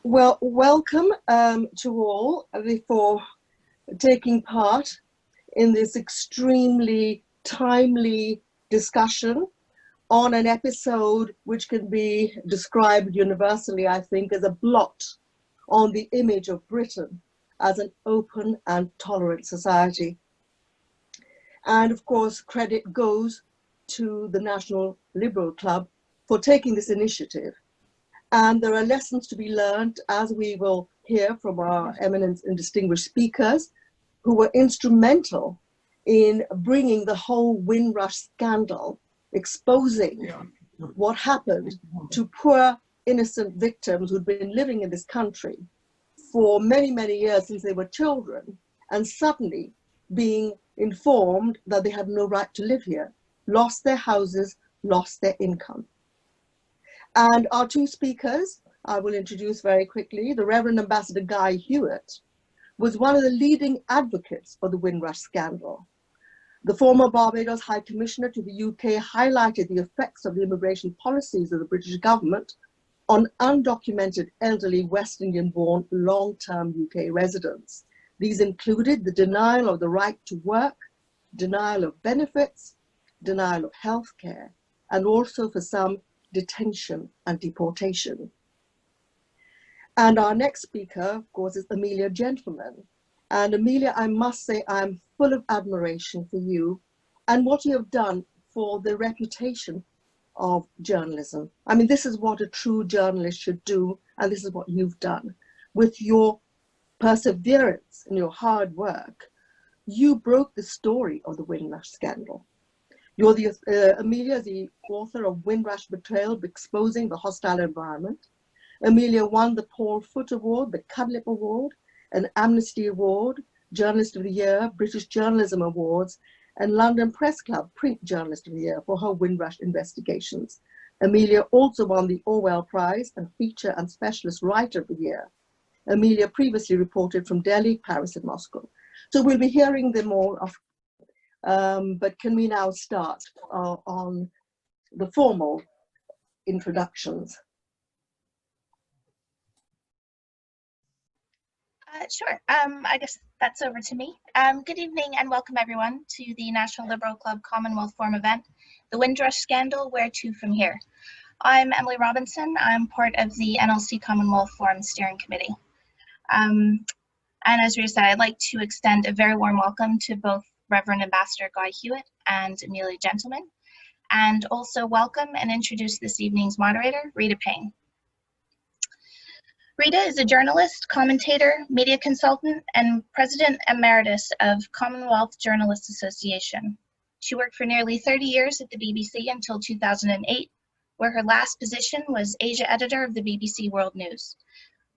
Well, welcome to all for taking part in this extremely timely discussion on an episode which can be described universally, I think, as a blot on the image of Britain as an open and tolerant society. And of course, credit goes to the National Liberal Club for taking this initiative. And there are lessons to be learned, as we will hear from our eminent and distinguished speakers, who were instrumental in bringing the whole Windrush scandal, exposing what happened to poor innocent victims who'd been living in this country for many, many years since they were children, and suddenly being informed that they had no right to live here, lost their houses, lost their income. And our two speakers, I will introduce very quickly. The Reverend Ambassador Guy Hewitt was one of the leading advocates for the Windrush scandal. The former Barbados High Commissioner to the UK highlighted the effects of the immigration policies of the British government on undocumented elderly West Indian-born long-term UK residents. These included the denial of the right to work, denial of benefits, denial of health care, and also for some detention and deportation. And our next speaker, of course, is Amelia Gentleman. And Amelia, I must say, I'm full of admiration for you and what you have done for the reputation of journalism. I mean, this is what a true journalist should do, and this is what you've done. With your perseverance and your hard work, you broke the story of the Windrush scandal. You're Amelia is the author of Windrush Betrayal, Exposing the Hostile Environment. Amelia won the Paul Foot Award, the Cudlip Award, an Amnesty Award, Journalist of the Year, British Journalism Awards, and London Press Club Print Journalist of the Year for her Windrush investigations. Amelia also won the Orwell Prize and Feature and Specialist Writer of the Year. Amelia previously reported from Delhi, Paris, and Moscow. So we'll be hearing them all of. But can we now start on the formal introductions? Sure. I guess that's over to me. Good evening and welcome everyone to the National Liberal Club Commonwealth Forum event, the Windrush Scandal, Where to from here. I'm Emily Robinson. I'm part of the NLC Commonwealth Forum Steering Committee. And as Rita said, I'd like to extend a very warm welcome to both Reverend Ambassador Guy Hewitt and Amelia Gentleman, and also welcome and introduce this evening's moderator, Rita Payne. Rita is a journalist, commentator, media consultant, and President Emeritus of Commonwealth Journalists Association. She worked for nearly 30 years at the BBC until 2008, where her last position was Asia editor of the BBC World News.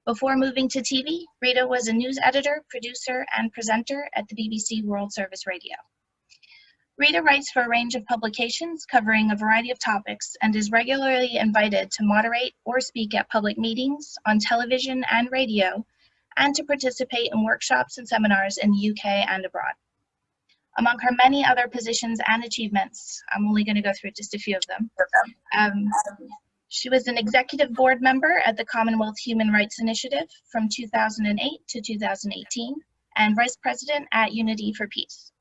Before moving to TV, Rita was a news editor, producer, and presenter at the BBC World Service Radio. Rita writes for a range of publications covering a variety of topics and is regularly invited to moderate or speak at public meetings on television and radio, and to participate in workshops and seminars in the UK and abroad. Among her many other positions and achievements, I'm only going to go through just a few of them. She was an executive board member at the Commonwealth Human Rights Initiative from 2008 to 2018, and vice president at Uniting for Peace.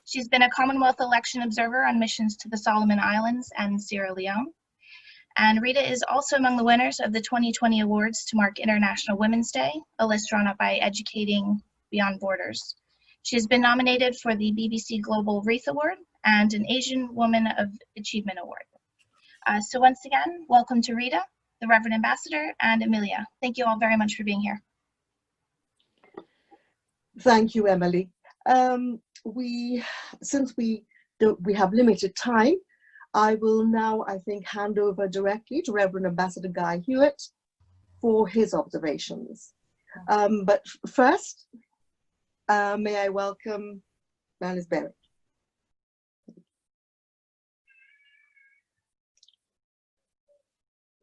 She's been a Commonwealth election observer on missions to the Solomon Islands and Sierra Leone. And Rita is also among the winners of the 2020 awards to mark International Women's Day, a list drawn up by Educating Beyond Borders. She has been nominated for the BBC Global Wreath Award and an Asian Woman of Achievement Award. So once again, welcome to Rita, the Reverend Ambassador, and Amelia. Thank you all very much for being here. Thank you, Emily. Since we have limited time, I will now, I think, hand over directly to Reverend Ambassador Guy Hewitt for his observations. But first, may I welcome Alice Barrett.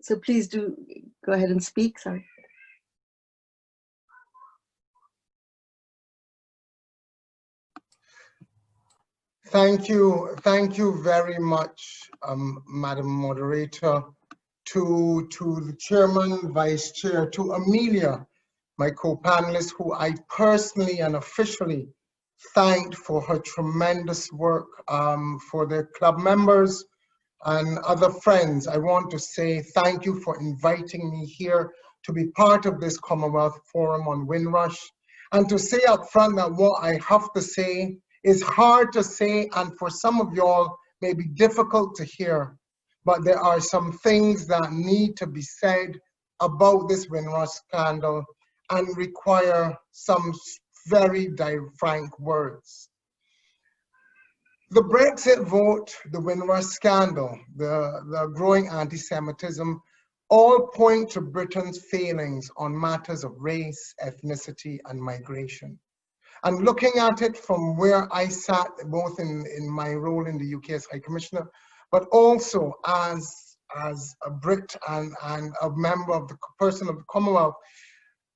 So please do go ahead and speak. Sorry. Thank you very much, Madam Moderator, to the chairman, vice chair, to Amelia, my co-panelist, who I personally and officially thanked for her tremendous work, for their club members and other friends. I want to say thank you for inviting me here to be part of this Commonwealth Forum on Windrush, and to say up front that what I have to say is hard to say, and for some of y'all may be difficult to hear, but there are some things that need to be said about this Windrush scandal and require some very frank words. The Brexit vote, the Windrush scandal, the growing anti-Semitism, all point to Britain's failings on matters of race, ethnicity, and migration. And looking at it from where I sat, both in my role in the UK as High Commissioner, but also as a Brit and a member of the person of the Commonwealth,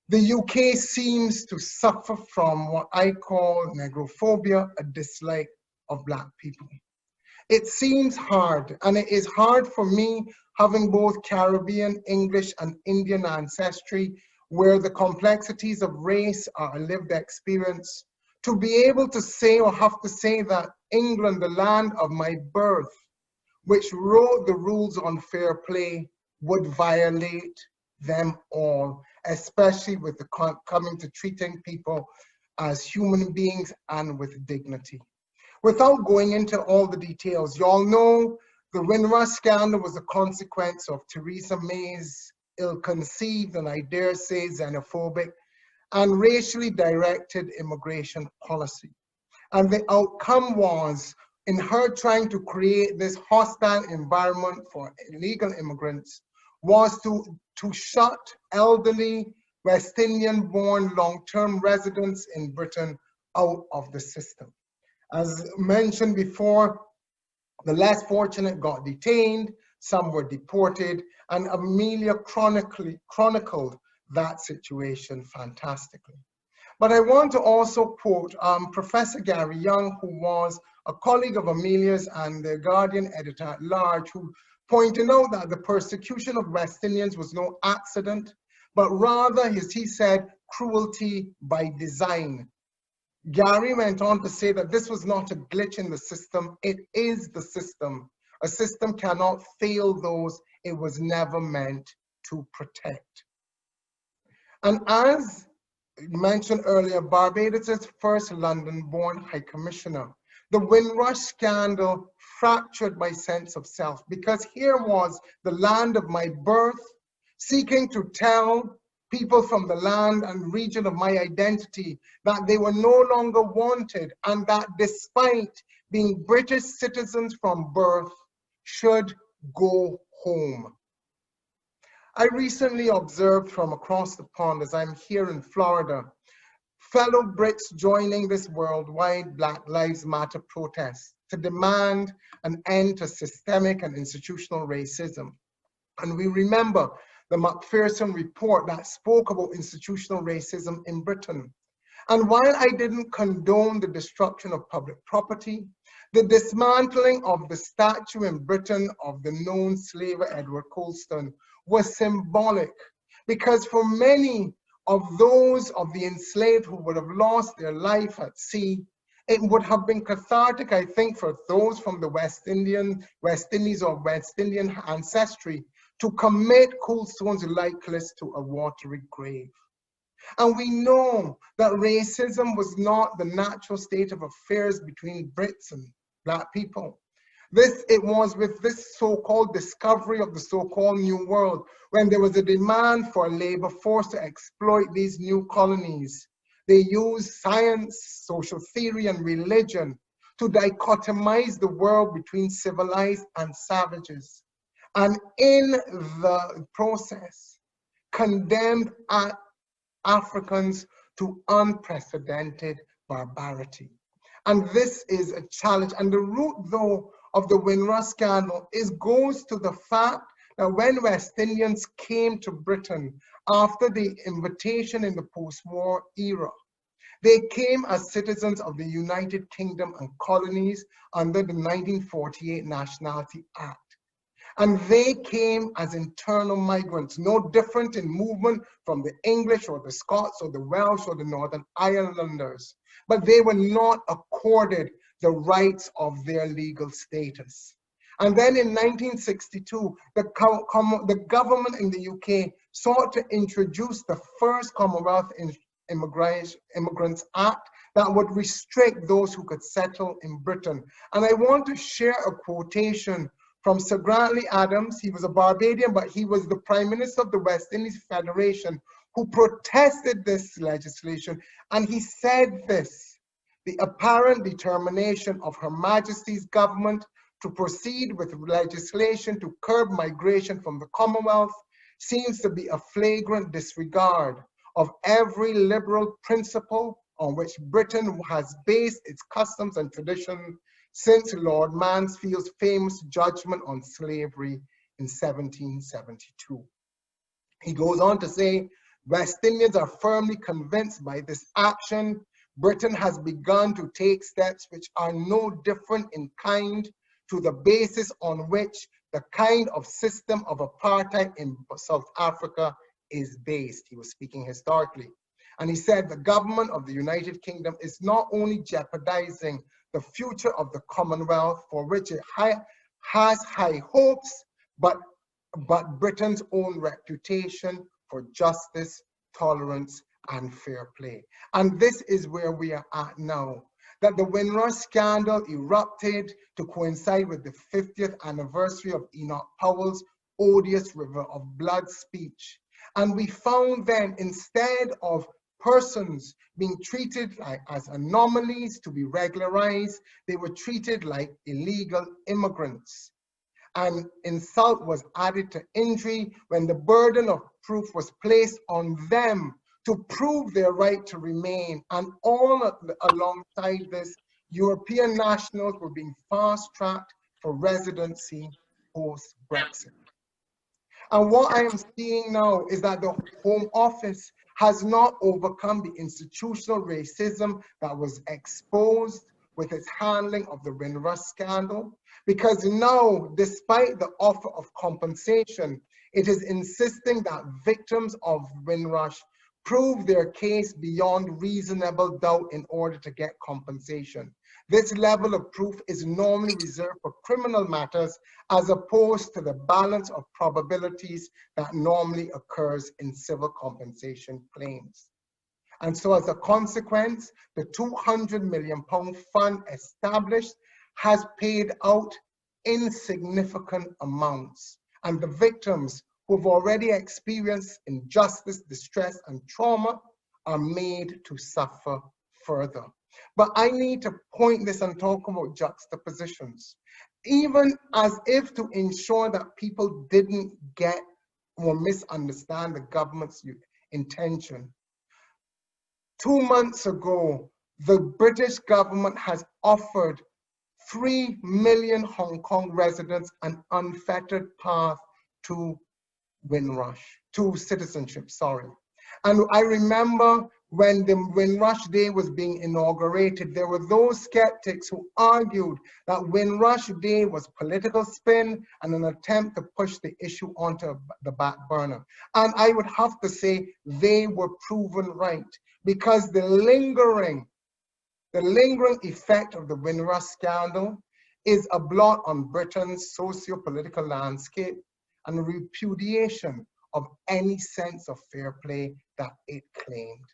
the UK seems to suffer from what I call negrophobia, a dislike of Black people. It seems hard, and it is hard for me, having both Caribbean, English, and Indian ancestry, where the complexities of race are a lived experience, to be able to say or have to say that England, the land of my birth, which wrote the rules on fair play, would violate them all, especially with the coming to treating people as human beings and with dignity. Without going into all the details, you all know the Windrush scandal was a consequence of Theresa May's ill-conceived and I dare say xenophobic and racially directed immigration policy. And the outcome was, in her trying to create this hostile environment for illegal immigrants, was to shut elderly West Indian-born long-term residents in Britain out of the system. As mentioned before, the less fortunate got detained, some were deported, and Amelia chronicled that situation fantastically. But I want to also quote Professor Gary Young, who was a colleague of Amelia's and the Guardian editor at large, who pointed out that the persecution of West Indians was no accident, but rather, as he said, cruelty by design. Gary went on to say that this was not a glitch in the system, it is the system. A system cannot fail those it was never meant to protect. And as mentioned earlier, Barbados' first London-born High Commissioner, the Windrush scandal fractured my sense of self, because here was the land of my birth seeking to tell people from the land and region of my identity that they were no longer wanted, and that despite being British citizens from birth, should go home. I recently observed from across the pond, as I'm here in Florida, fellow Brits joining this worldwide Black Lives Matter protest to demand an end to systemic and institutional racism. And we remember the Macpherson report that spoke about institutional racism in Britain. And while I didn't condone the destruction of public property, the dismantling of the statue in Britain of the known slaver Edward Colston was symbolic, because for many of those of the enslaved who would have lost their life at sea, it would have been cathartic, I think, for those from the West Indies or West Indian ancestry to commit Colston's likeness to a watery grave. And we know that racism was not the natural state of affairs between Brits and Black people. It was with this so-called discovery of the so-called New World, when there was a demand for a labor force to exploit these new colonies. They used science, social theory, and religion to dichotomize the world between civilized and savages. And in the process, condemned Africans to unprecedented barbarity. And this is a challenge. And the root, though, of the Windrush scandal goes to the fact that when West Indians came to Britain after the invitation in the post-war era, they came as citizens of the United Kingdom and colonies under the 1948 Nationality Act. And they came as internal migrants, no different in movement from the English or the Scots or the Welsh or the Northern Irelanders. But they were not accorded the rights of their legal status. And then in 1962, the government in the UK sought to introduce the first Commonwealth Immigrants Act that would restrict those who could settle in Britain. And I want to share a quotation from Sir Grantley Adams. He was a Barbadian, but he was the Prime Minister of the West Indies Federation who protested this legislation. And he said this: "The apparent determination of Her Majesty's government to proceed with legislation to curb migration from the Commonwealth seems to be a flagrant disregard of every liberal principle on which Britain has based its customs and tradition since Lord Mansfield's famous judgment on slavery in 1772. He goes on to say, West Indians are firmly convinced by this action, Britain has begun to take steps which are no different in kind to the basis on which the kind of system of apartheid in South Africa is based. He was speaking historically. And he said the government of the United Kingdom is not only jeopardizing the future of the Commonwealth, for which it has high hopes, but Britain's own reputation for justice, tolerance, and fair play. And this is where we are at now, that the Windrush Scandal erupted to coincide with the 50th anniversary of Enoch Powell's odious River of Blood speech. And we found then, instead of persons being treated as anomalies to be regularized, they were treated like illegal immigrants. And insult was added to injury when the burden of proof was placed on them to prove their right to remain. And all alongside this, European nationals were being fast-tracked for residency post-Brexit. And what I am seeing now is that the Home Office has not overcome the institutional racism that was exposed with its handling of the Windrush Scandal, because now, despite the offer of compensation, it is insisting that victims of Windrush prove their case beyond reasonable doubt in order to get compensation. This level of proof is normally reserved for criminal matters as opposed to the balance of probabilities that normally occurs in civil compensation claims. And so as a consequence, the £200 million fund established has paid out insignificant amounts. And the victims who've already experienced injustice, distress, and trauma are made to suffer further. But I need to point this and talk about juxtapositions, even as if to ensure that people didn't get or misunderstand the government's intention. 2 months ago, the British government has offered 3 million Hong Kong residents an unfettered path to citizenship, sorry. And I remember when the Windrush Day was being inaugurated, there were those skeptics who argued that Windrush Day was political spin and an attempt to push the issue onto the back burner. And I would have to say they were proven right, because the lingering effect of the Windrush Scandal is a blot on Britain's socio-political landscape and a repudiation of any sense of fair play that it claimed.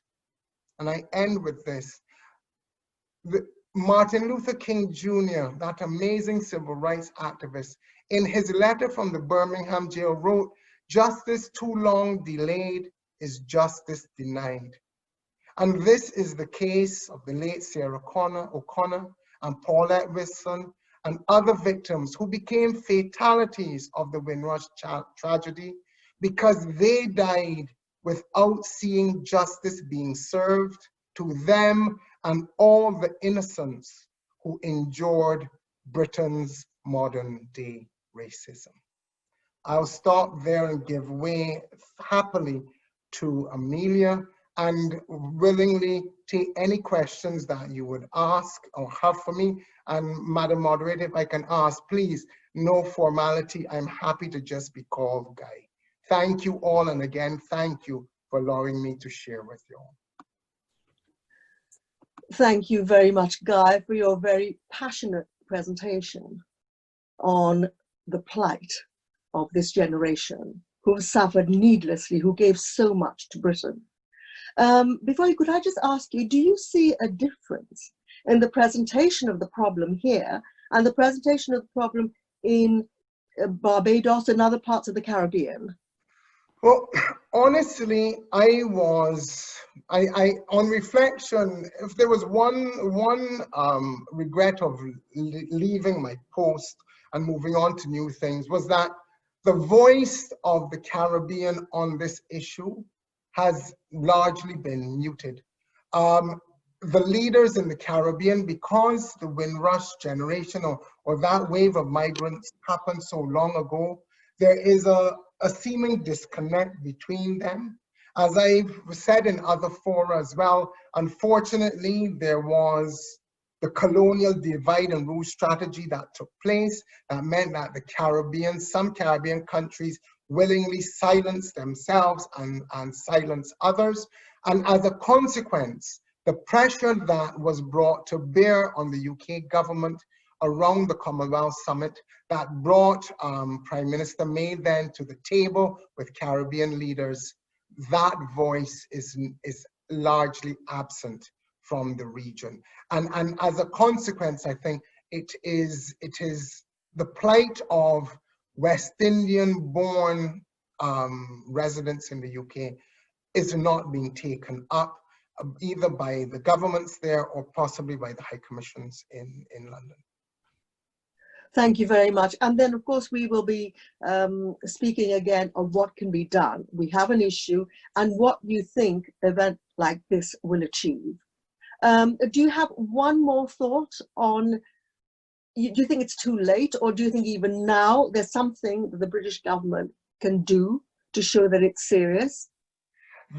And I end with this. Martin Luther King Jr., that amazing civil rights activist, in his letter from the Birmingham jail wrote, "Justice too long delayed is justice denied." And this is the case of the late Sarah O'Connor and Paulette Wilson and other victims who became fatalities of the Windrush tragedy because they died without seeing justice being served to them and all the innocents who endured Britain's modern day racism. I'll stop there and give way happily to Amelia and willingly take any questions that you would ask or have for me. And Madam Moderator, if I can ask, please, no formality. I'm happy to just be called Guy. Thank you all, and again, thank you for allowing me to share with you all. Thank you very much, Guy, for your very passionate presentation on the plight of this generation who suffered needlessly, who gave so much to Britain. Before you, could I just ask you, do you see a difference in the presentation of the problem here and the presentation of the problem in Barbados and other parts of the Caribbean? Well, honestly, on reflection, if there was one regret of leaving my post and moving on to new things, was that the voice of the Caribbean on this issue has largely been muted. The leaders in the Caribbean, because the Windrush generation or that wave of migrants happened so long ago, there is a seeming disconnect between them. As I've said in other fora as well, unfortunately, there was the colonial divide and rule strategy that took place. That meant that the Caribbean, some Caribbean countries willingly silenced themselves and silenced others. And as a consequence, the pressure that was brought to bear on the UK government around the Commonwealth Summit that brought Prime Minister May then to the table with Caribbean leaders, that voice is largely absent from the region. And as a consequence, I think it is the plight of West Indian-born residents in the UK is not being taken up either by the governments there or possibly by the High Commissions in London. Thank you very much. And then, of course, we will be speaking again of what can be done. We have an issue and what you think an event like this will achieve. Do you have one more thought on, do you think it's too late, or do you think even now there's something that the British government can do to show that it's serious?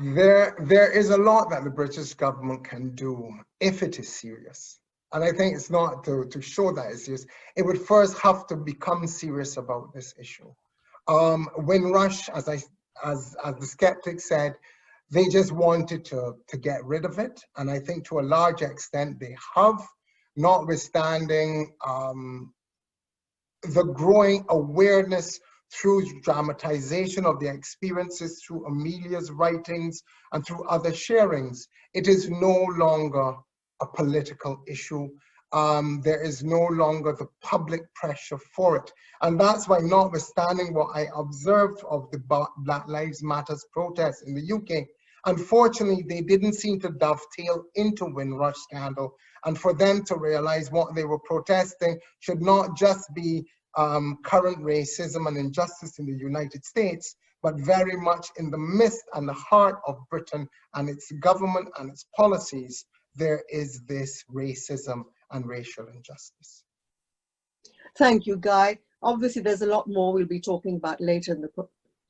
There is a lot that the British government can do if it is serious. And I think it's not to show that it's serious. It would first have to become serious about this issue. Windrush, as the skeptic said, they just wanted to get rid of it. And I think to a large extent they have, notwithstanding the growing awareness through dramatization of the experiences, through Amelia's writings and through other sharings. It is no longer a political issue. There is no longer the public pressure for it. And that's why, notwithstanding what I observed of the Black Lives Matters protests in the UK, unfortunately, they didn't seem to dovetail into Windrush Scandal. And for them to realize what they were protesting should not just be current racism and injustice in the United States, but very much in the midst and the heart of Britain and its government and its policies, there is this racism and racial injustice. Thank you, Guy. Obviously, there's a lot more we'll be talking about later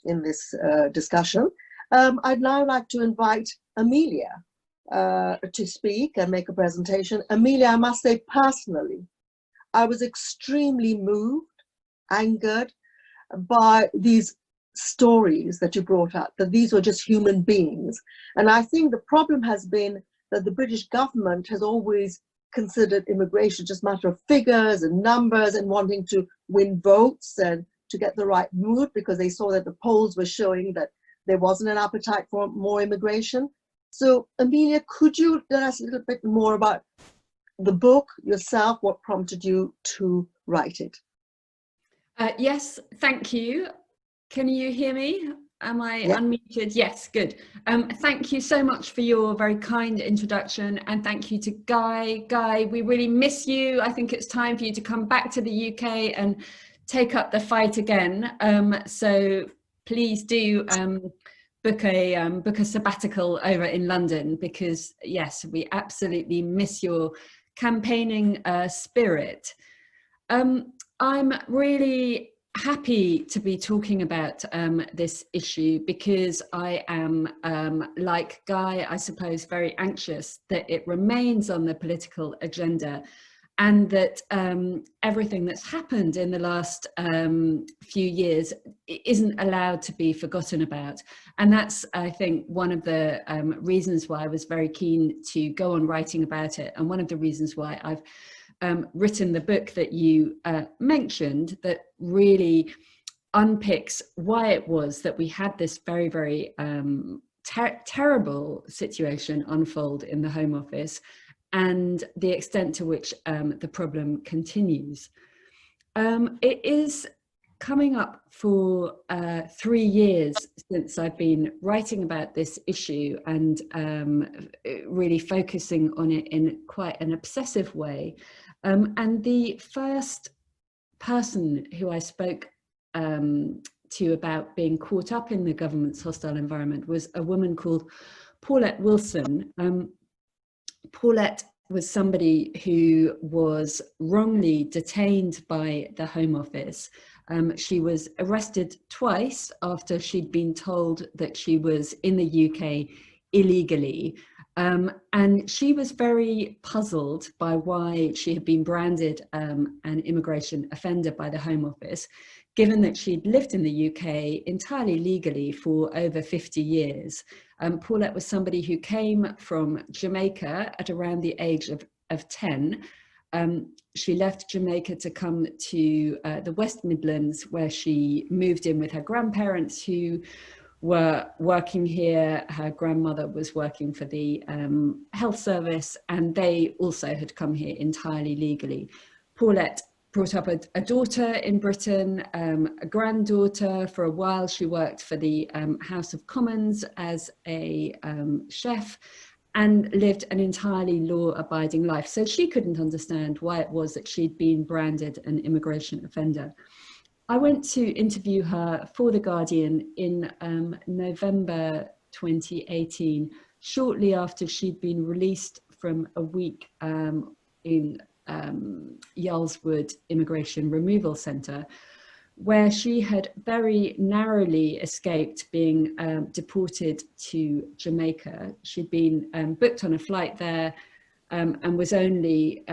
in this discussion. I'd now like to invite Amelia to speak and make a presentation. Amelia, I must say personally, I was extremely moved, angered by these stories that you brought up, that these were just human beings. And I think the problem has been that the British government has always considered immigration just a matter of figures and numbers and wanting to win votes and to get the right mood, because they saw that the polls were showing that there wasn't an appetite for more immigration. So Amelia, could you tell us a little bit more about the book yourself, what prompted you to write it? Yes, thank you. Can you hear me? Am I unmuted? Yes, good. Thank you so much for your very kind introduction, and thank you to Guy. Guy, we really miss you. I think it's time for you to come back to the UK and take up the fight again. So please do book a sabbatical over in London, because yes, we absolutely miss your campaigning spirit. I'm really happy to be talking about this issue because I am, like Guy, I suppose, very anxious that it remains on the political agenda, and that everything that's happened in the last few years isn't allowed to be forgotten about. And that's, I think, one of the reasons why I was very keen to go on writing about it, and one of the reasons why I've written the book that you mentioned, that really unpicks why it was that we had this very, very terrible situation unfold in the Home Office, and the extent to which the problem continues. It is coming up for 3 years since I've been writing about this issue and really focusing on it in quite an obsessive way. And the first person who I spoke to about being caught up in the government's hostile environment was a woman called Paulette Wilson. Paulette was somebody who was wrongly detained by the Home Office. She was arrested twice after she'd been told that she was in the UK illegally. And she was very puzzled by why she had been branded an immigration offender by the Home Office, given that she'd lived in the UK entirely legally for over 50 years. Paulette was somebody who came from Jamaica at around the age of 10. She left Jamaica to come to the West Midlands, where she moved in with her grandparents who were working here. Her grandmother was working for the health service, and they also had come here entirely legally. Paulette brought up a daughter in Britain, a granddaughter. For a while she worked for the House of Commons as a chef, and lived an entirely law-abiding life. So she couldn't understand why it was that she'd been branded an immigration offender. I went to interview her for The Guardian in November 2018, shortly after she'd been released from a week in Yarlswood Immigration Removal Centre, where she had very narrowly escaped being deported to Jamaica. She'd been booked on a flight there and was only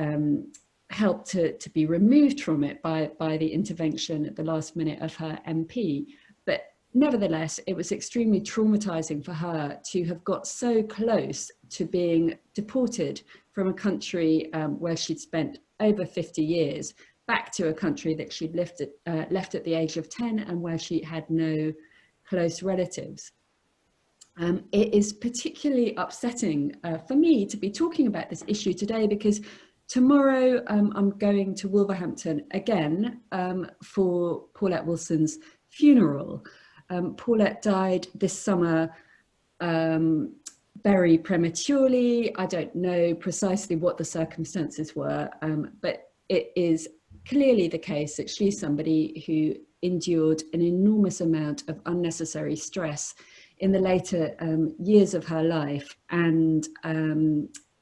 helped to be removed from it by the intervention at the last minute of her MP. But nevertheless, it was extremely traumatizing for her to have got so close to being deported from a country where she'd spent over 50 years, back to a country that she'd left at the age of 10 and where she had no close relatives. It is particularly upsetting for me to be talking about this issue today, because tomorrow I'm going to Wolverhampton again for Paulette Wilson's funeral. Paulette died this summer very prematurely. I don't know precisely what the circumstances were, but it is clearly the case that she's somebody who endured an enormous amount of unnecessary stress in the later years of her life, and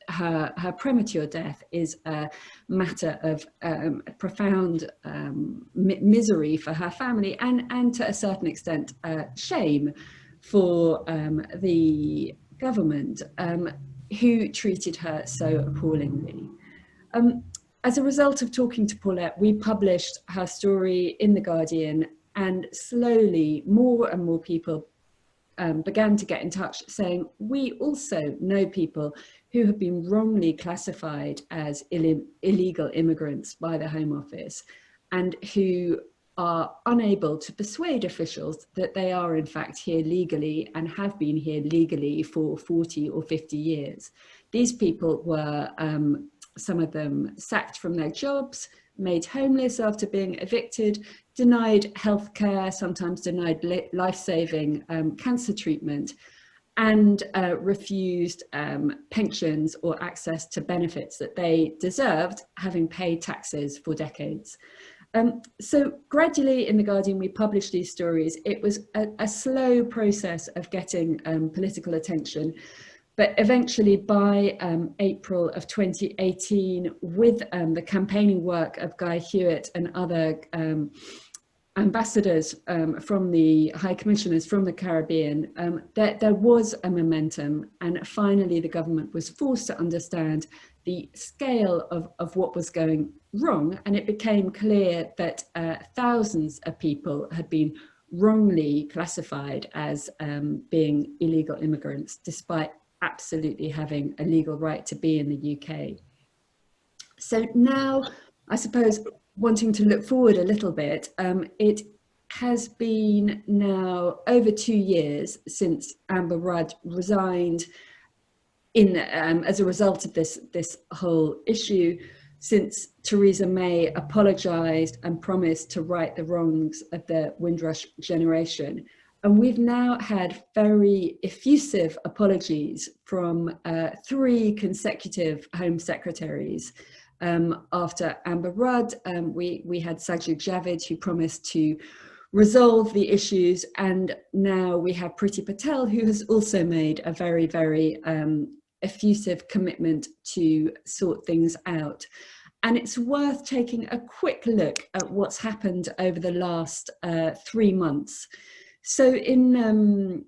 her premature death is a matter of profound misery for her family, and to a certain extent shame for the government, who treated her so appallingly. As a result of talking to Paulette, we published her story in The Guardian, and slowly more and more people began to get in touch saying, we also know people who have been wrongly classified as illegal immigrants by the Home Office, and who are unable to persuade officials that they are in fact here legally and have been here legally for 40 or 50 years. These people were, some of them sacked from their jobs, made homeless after being evicted, denied healthcare, sometimes denied life-saving cancer treatment, and refused pensions or access to benefits that they deserved, having paid taxes for decades. So gradually in The Guardian, we published these stories. It was a slow process of getting political attention. But eventually by April of 2018, with the campaigning work of Guy Hewitt and other ambassadors from the High Commissioners from the Caribbean, there was a momentum, and finally the government was forced to understand the scale of what was going wrong, and it became clear that thousands of people had been wrongly classified as being illegal immigrants, despite absolutely having a legal right to be in the UK. So now, I suppose, wanting to look forward a little bit, it has been now over 2 years since Amber Rudd resigned as a result of this whole issue, since Theresa May apologised and promised to right the wrongs of the Windrush generation. And we've now had very effusive apologies from 3 consecutive Home Secretaries. After Amber Rudd, we had Sajid Javid, who promised to resolve the issues, and now we have Priti Patel, who has also made a very, very effusive commitment to sort things out. And it's worth taking a quick look at what's happened over the last 3 months. So in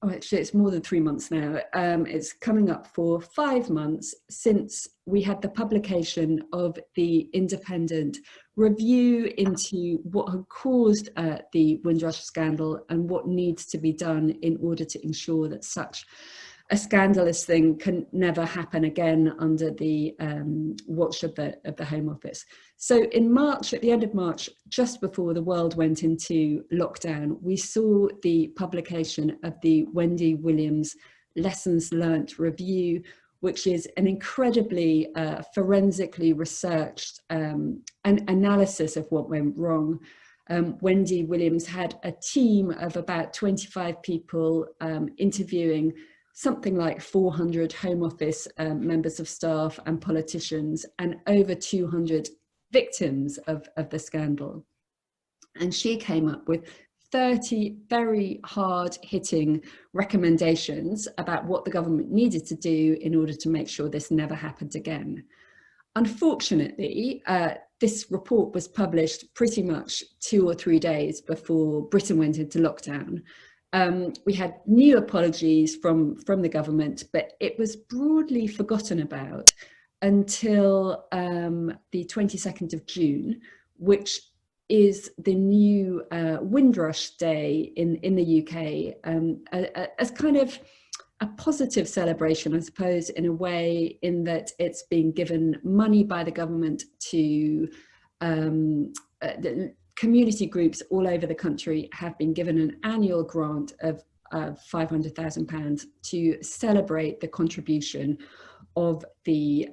oh, actually, it's more than 3 months now. It's coming up for 5 months since we had the publication of the independent review into what had caused the Windrush scandal and what needs to be done in order to ensure that such a scandalous thing can never happen again under the watch of the Home Office. So in March, at the end of March, just before the world went into lockdown, we saw the publication of the Wendy Williams Lessons Learnt Review, which is an incredibly forensically researched an analysis of what went wrong. Wendy Williams had a team of about 25 people interviewing something like 400 Home Office members of staff and politicians, and over 200 victims of the scandal. And she came up with 30 very hard-hitting recommendations about what the government needed to do in order to make sure this never happened again. Unfortunately, this report was published pretty much 2 or 3 days before Britain went into lockdown. We had new apologies from the government, but it was broadly forgotten about until the 22nd of June, which is the new Windrush Day in the UK, as kind of a positive celebration, I suppose, in a way, in that it's being given money by the government to community groups all over the country have been given an annual grant of £500,000 to celebrate the contribution of the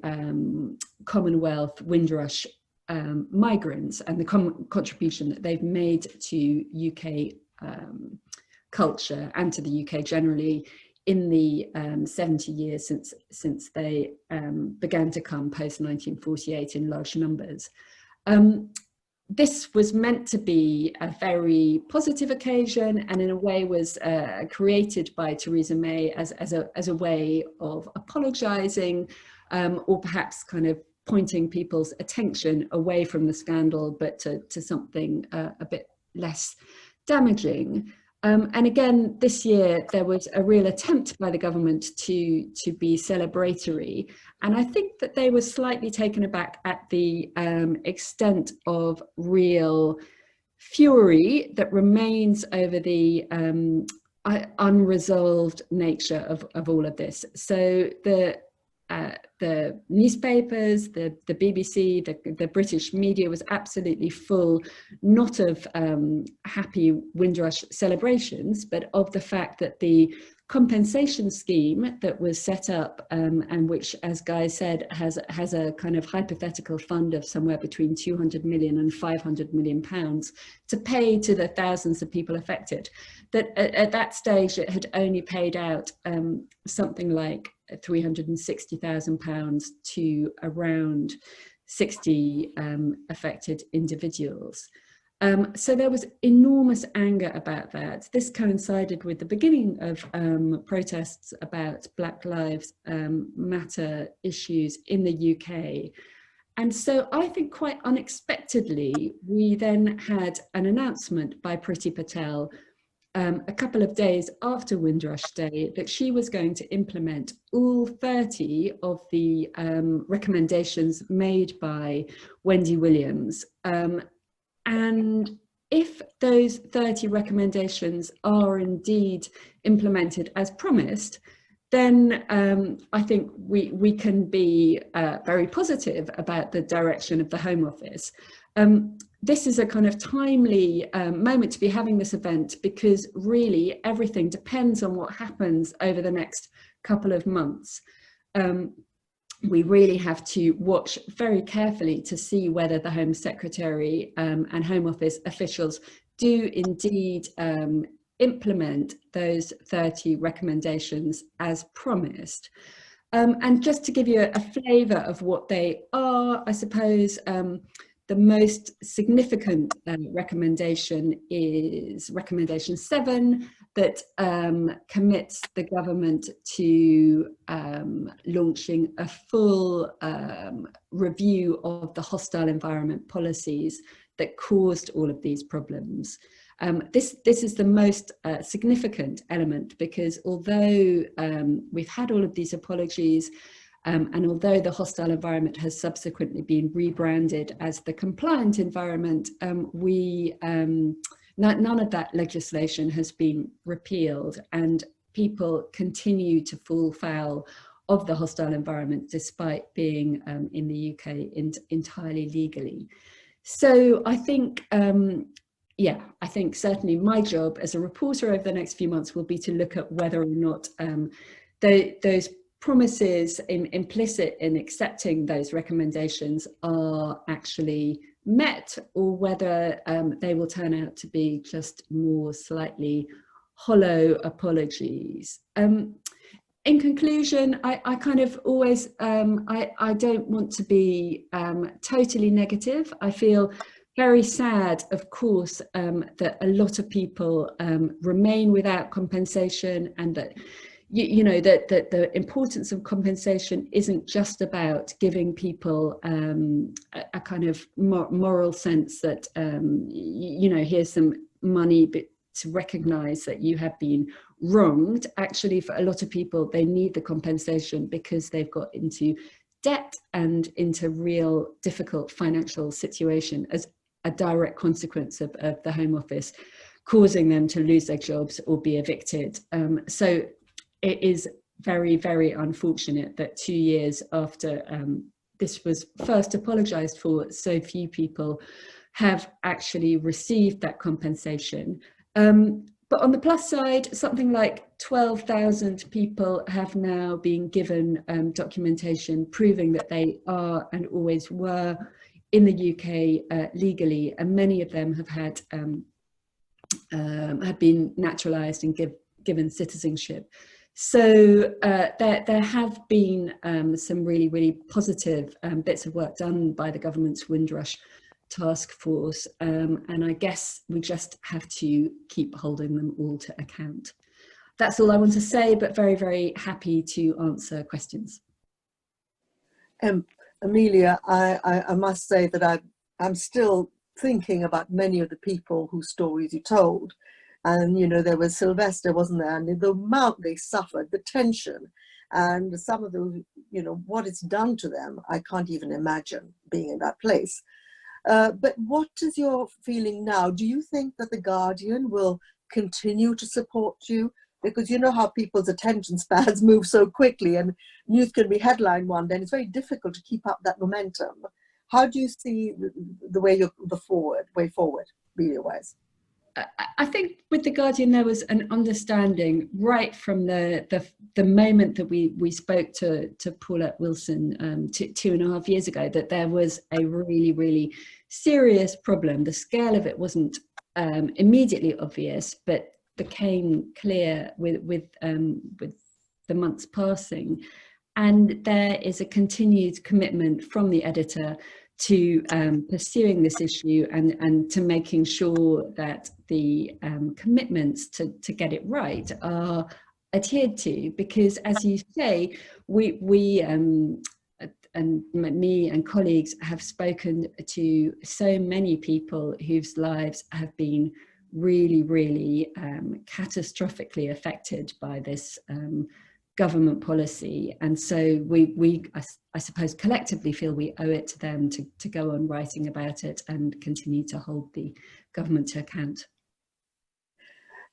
Commonwealth Windrush migrants and the contribution that they've made to UK culture and to the UK generally in the 70 years since they began to come post 1948 in large numbers. This was meant to be a very positive occasion, and in a way was created by Theresa May as a way of apologising, or perhaps kind of pointing people's attention away from the scandal, but to something a bit less damaging. And again, this year, there was a real attempt by the government to be celebratory. And I think that they were slightly taken aback at the extent of real fury that remains over the unresolved nature of all of this. So the newspapers, the BBC, the British media was absolutely full, not of happy Windrush celebrations, but of the fact that the compensation scheme that was set up and which, as Guy said, has a kind of hypothetical fund of somewhere between 200 million and 500 million pounds to pay to the thousands of people affected, that at that stage it had only paid out something like £360,000 to around 60 affected individuals. So there was enormous anger about that. This coincided with the beginning of protests about Black Lives Matter issues in the UK. And so I think quite unexpectedly, we then had an announcement by Priti Patel a couple of days after Windrush Day that she was going to implement all 30 of the recommendations made by Wendy Williams. And if those 30 recommendations are indeed implemented as promised, then I think we can be very positive about the direction of the Home Office. This is a kind of timely moment to be having this event, because really everything depends on what happens over the next couple of months. We really have to watch very carefully to see whether the Home Secretary and Home Office officials do indeed implement those 30 recommendations as promised. And just to give you a flavour of what they are, I suppose the most significant recommendation is recommendation 7, that commits the government to launching a full review of the hostile environment policies that caused all of these problems. This is the most significant element, because although we've had all of these apologies, and although the hostile environment has subsequently been rebranded as the compliant environment, none of that legislation has been repealed, and people continue to fall foul of the hostile environment despite being in the UK entirely legally. So I think, yeah, I think certainly my job as a reporter over the next few months will be to look at whether or not those promises implicit in accepting those recommendations are actually met, or whether they will turn out to be just more slightly hollow apologies. In conclusion, I kind of always, I don't want to be totally negative. I feel very sad, of course, that a lot of people remain without compensation, and that you know that the importance of compensation isn't just about giving people a kind of moral sense that you know, here's some money, but to recognize that you have been wronged. Actually, for a lot of people, they need the compensation because they've got into debt and into real difficult financial situation as a direct consequence of the Home Office causing them to lose their jobs or be evicted. So it is very, very unfortunate that 2 years after this was first apologised for, so few people have actually received that compensation. But on the plus side, something like 12,000 people have now been given documentation proving that they are and always were in the UK legally, and many of them have had have been naturalised and given citizenship. So there have been some really, really positive bits of work done by the government's Windrush task force, and I guess we just have to keep holding them all to account. That's all I want to say, but very, very happy to answer questions. Amelia, I must say that I'm still thinking about many of the people whose stories you told. And, you know, there was Sylvester, wasn't there? And the amount they suffered, the tension, and some of the, you know, what it's done to them, I can't even imagine being in that place. But what is your feeling now? Do you think that The Guardian will continue to support you? Because you know how people's attention spans move so quickly, and news can be headline one day, and it's very difficult to keep up that momentum. How do you see the way forward, media-wise? I think with The Guardian there was an understanding right from the moment that we spoke to Paulette Wilson 2.5 years ago, that there was a really, really serious problem. The scale of it wasn't immediately obvious, but became clear with the months passing. And there is a continued commitment from the editor to pursuing this issue and to making sure that the commitments to get it right are adhered to, because as you say, we and me and colleagues have spoken to so many people whose lives have been really, really catastrophically affected by this government policy. And so I suppose collectively feel we owe it to them to go on writing about it and continue to hold the government to account.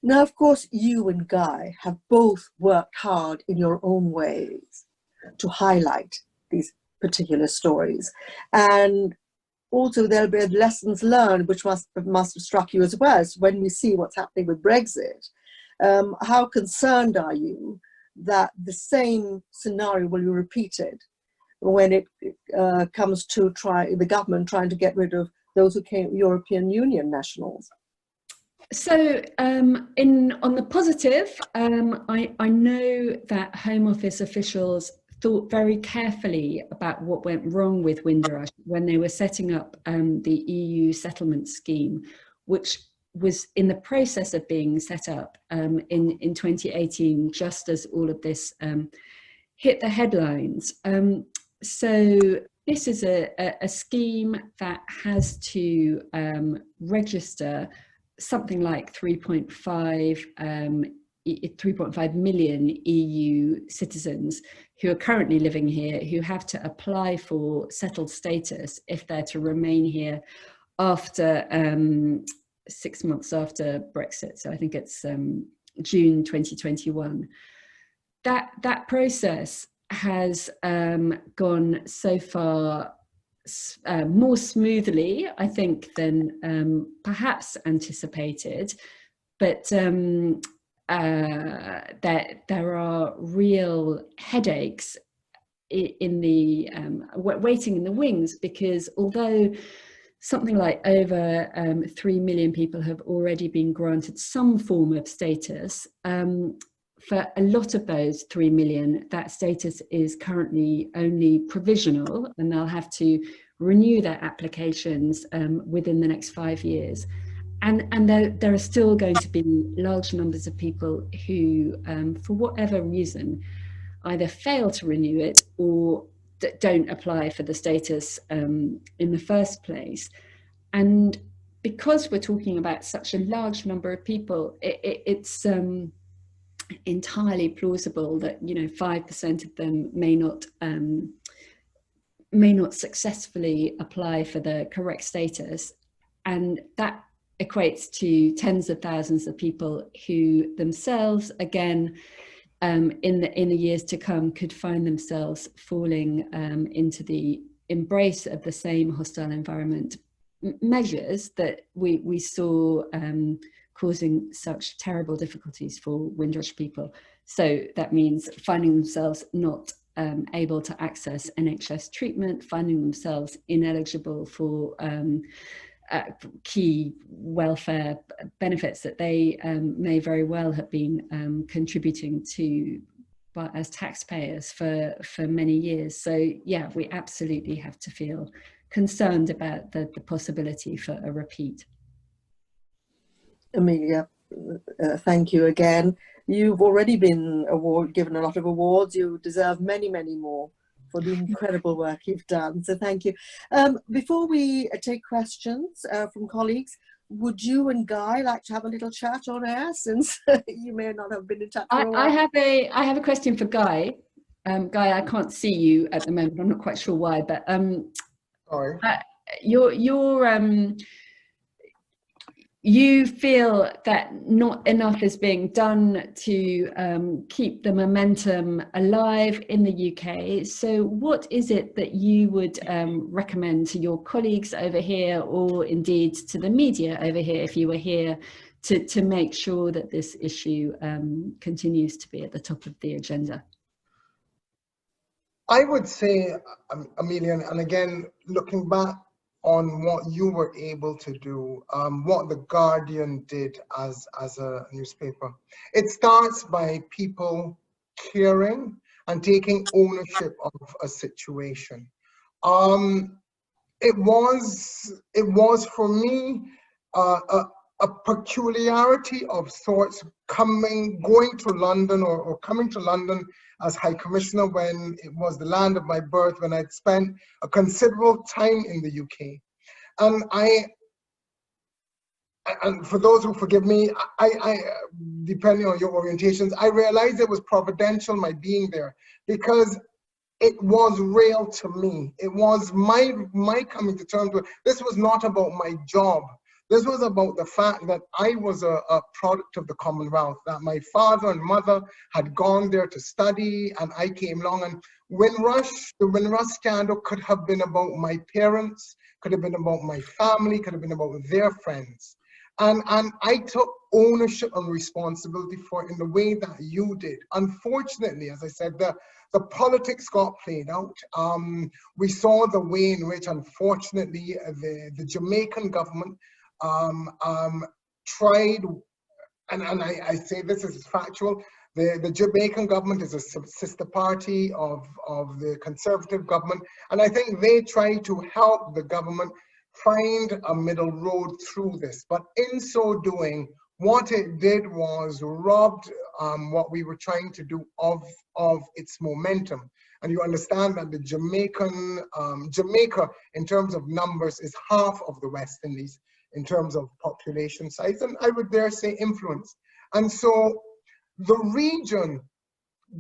Now, of course, you and Guy have both worked hard in your own ways to highlight these particular stories. And also there'll be lessons learned, which must have struck you as well. So when we see what's happening with Brexit, how concerned are you that the same scenario will be repeated when it comes to the government trying to get rid of those who came European Union nationals? So on the positive, I know that Home Office officials thought very carefully about what went wrong with Windrush when they were setting up the EU settlement scheme, which was in the process of being set up in 2018, just as all of this hit the headlines. So this is a scheme that has to register something like 3.5 million EU citizens who are currently living here, who have to apply for settled status if they're to remain here after 6 months after Brexit. So I think it's June 2021. That process has gone so far more smoothly, I think, than perhaps anticipated, but that there are real headaches in the waiting in the wings, because although something like over 3 million people have already been granted some form of status, for a lot of those 3 million, that status is currently only provisional, and they'll have to renew their applications within the next 5 years. And there are still going to be large numbers of people who, for whatever reason, either fail to renew it or don't apply for the status in the first place. And because we're talking about such a large number of people, it's entirely plausible that 5% of them may not successfully apply for the correct status, and that equates to tens of thousands of people who themselves, again, in the years to come, could find themselves falling into the embrace of the same hostile environment measures that we saw causing such terrible difficulties for Windrush people. So that means finding themselves not able to access NHS treatment, finding themselves ineligible for key welfare benefits that they may very well have been contributing to as taxpayers for many years. So yeah, we absolutely have to feel concerned about the possibility for a repeat. Amelia, thank you again. You've already been given a lot of awards. You deserve many, many more for the incredible work you've done. So thank you. Before we take questions from colleagues, would you and Guy like to have a little chat on air, since you may not have been in touch for a while? I have a question for Guy. Guy, I can't see you at the moment. I'm not quite sure why, but you feel that not enough is being done to keep the momentum alive in the UK. So what is it that you would recommend to your colleagues over here, or indeed to the media over here, if you were here, to make sure that this issue continues to be at the top of the agenda? I would say, Amelia, and again, looking back on what you were able to do, what The Guardian did as a newspaper. It starts by people caring and taking ownership of a situation. It was for me a peculiarity of sorts going to London or coming to London as High Commissioner when it was the land of my birth, when I'd spent a considerable time in the UK. And for those who forgive me, depending on your orientations, I realized it was providential, my being there, because it was real to me. It was my coming to terms with, this was not about my job. This was about the fact that I was a product of the Commonwealth, that my father and mother had gone there to study, and I came along. And the Windrush Scandal could have been about my parents, could have been about my family, could have been about their friends. And I took ownership and responsibility for it in the way that you did. Unfortunately, as I said, the politics got played out. We saw the way in which, unfortunately, the Jamaican government tried, and I say this is factual, the Jamaican government is a sister party of the Conservative government, and I think they tried to help the government find a middle road through this. But in so doing, what it did was robbed what we were trying to do of its momentum. And you understand that the Jamaica, in terms of numbers, is half of the West Indies in terms of population size, and I would dare say influence. And so the region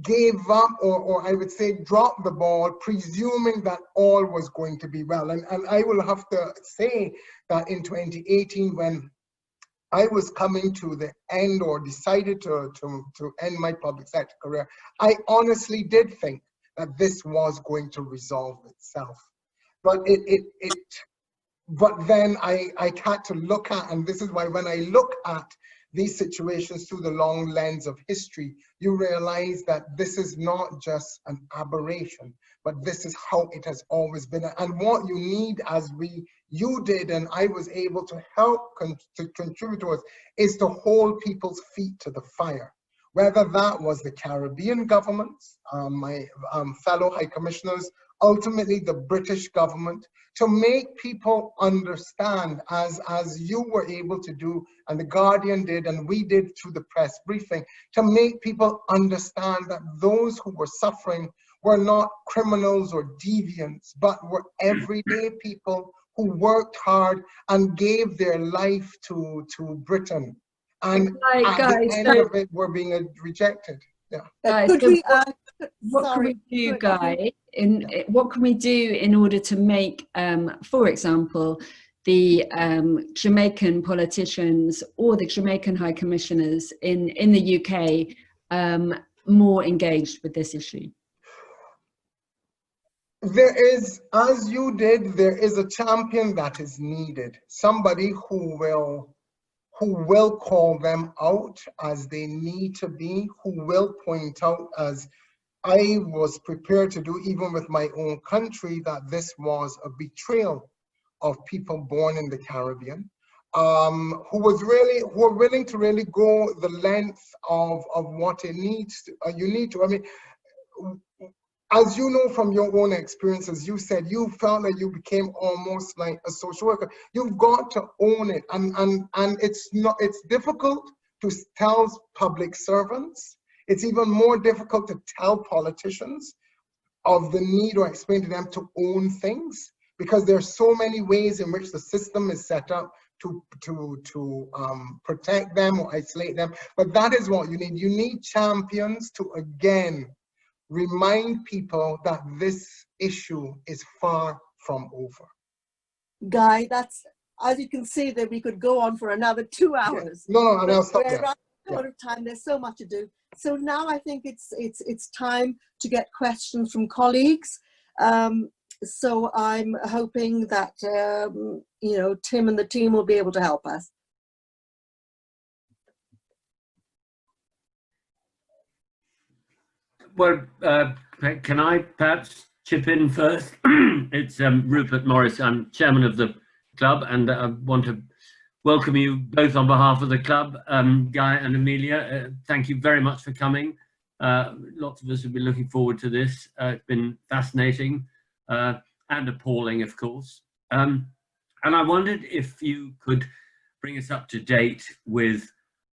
gave up, or I would say dropped the ball, presuming that all was going to be well. And I will have to say that in 2018, when I was coming to the end, or decided to end my public sector career, I honestly did think that this was going to resolve itself. But but then I had to look at, and this is why when I look at these situations through the long lens of history, you realize that this is not just an aberration, but this is how it has always been. And what you need, as you did, and I was able to help to contribute towards, is to hold people's feet to the fire. Whether that was the Caribbean governments, my fellow High Commissioners, ultimately the British government, to make people understand, as you were able to do, and the Guardian did, and we did through the press briefing, to make people understand that those who were suffering were not criminals or deviants, but were everyday people who worked hard and gave their life to Britain. And at the end of it, were being rejected. Yeah. Could we? What can we do, Guy? What can we do in order to make, for example, the Jamaican politicians or the Jamaican High Commissioners in the UK more engaged with this issue? There is, as you did, there is a champion that is needed. Somebody who will call them out as they need to be, who will point out, as I was prepared to do even with my own country, that this was a betrayal of people born in the Caribbean, who are willing to really go the length of what it needs to, you need to. I mean, as you know from your own experiences, you said you felt that you became almost like a social worker. You've got to own it, and it's difficult to tell public servants. It's even more difficult to tell politicians of the need, or explain to them to own things, because there are so many ways in which the system is set up to protect them or isolate them. But that is what you need. You need champions to, again, remind people that this issue is far from over. Guy, that's, as you can see, that we could go on for another 2 hours. No, and I'll stop there. We're running out of time. There's so much to do. So now I think it's time to get questions from colleagues. So I'm hoping that Tim and the team will be able to help us. Well, can I perhaps chip in first? It's Rupert Morris. I'm chairman of the club, and I want to welcome you both on behalf of the club, Guy and Amelia. Thank you very much for coming. Lots of us have been looking forward to this. It's been fascinating and appalling, of course. And I wondered if you could bring us up to date with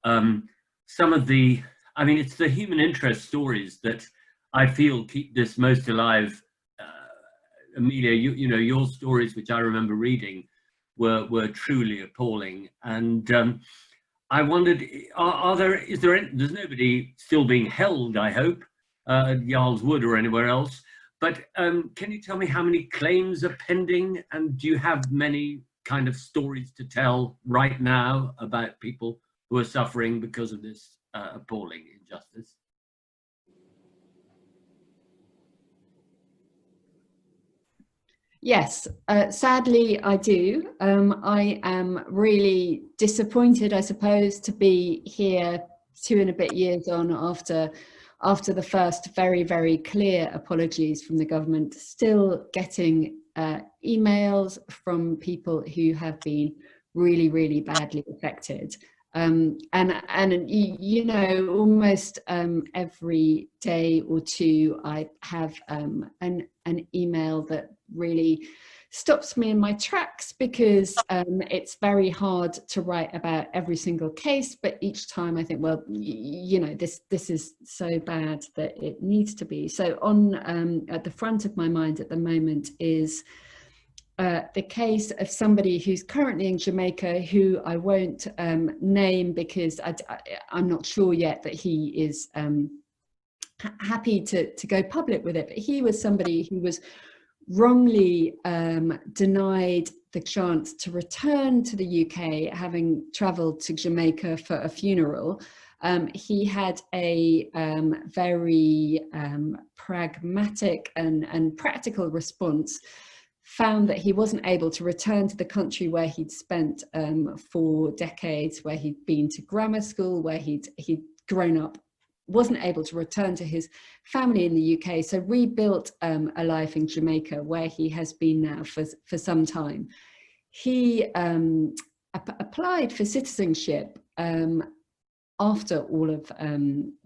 some of the, I mean, it's the human interest stories that I feel keep this most alive. Amelia, you know, your stories, which I remember reading, were truly appalling. And I wondered, there's nobody still being held, I hope, at Yarl's Wood or anywhere else. But can you tell me how many claims are pending? And do you have many kind of stories to tell right now about people who are suffering because of this appalling injustice? Yes, sadly I do. I am really disappointed, I suppose, to be here 2 and a bit years on after the first very, very clear apologies from the government, still getting emails from people who have been really, really badly affected. And you know, almost every day or two I have an email that really stops me in my tracks, because it's very hard to write about every single case, but each time I think, well, you know, this is so bad that it needs to be. So on at the front of my mind at the moment is the case of somebody who's currently in Jamaica, who I won't name because I'm not sure yet that he is happy to go public with it. But he was somebody who was wrongly denied the chance to return to the UK, having travelled to Jamaica for a funeral. He had a very pragmatic and practical response, found that he wasn't able to return to the country where he'd spent 4 decades, where he'd been to grammar school, where he'd grown up, wasn't able to return to his family in the UK, so rebuilt a life in Jamaica, where he has been now for some time. He applied for citizenship after all of